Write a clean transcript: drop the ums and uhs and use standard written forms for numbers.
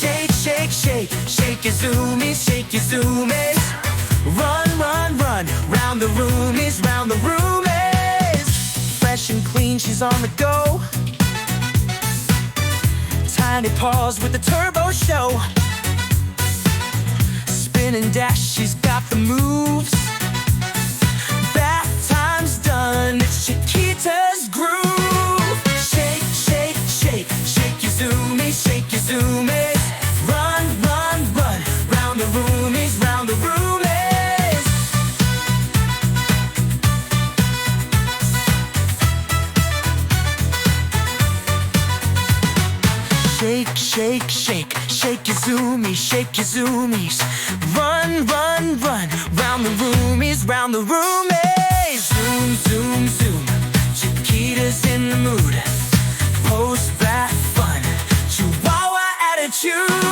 Shake, shake, shake, shake your zoomies, shake your zoomies. Run, run, run, round the roomies, round the roomies. Fresh and clean, she's on the go. Tiny paws with the turbo show. Spin and dash, she's got the moves. Bath time's done, it's Chiquita's groove. Shake, shake, shake, shake your zoomies, shake your zoomies. Run, run, run, round the roomies, round the roomies. Shake, shake, shake, shake your zoomies, shake your zoomies. Run, run, run, round the roomies, round the roomies. Zoom, zoom, zoom, Chiquita's in the mood. Post-bath fun, Chihuahua attitude.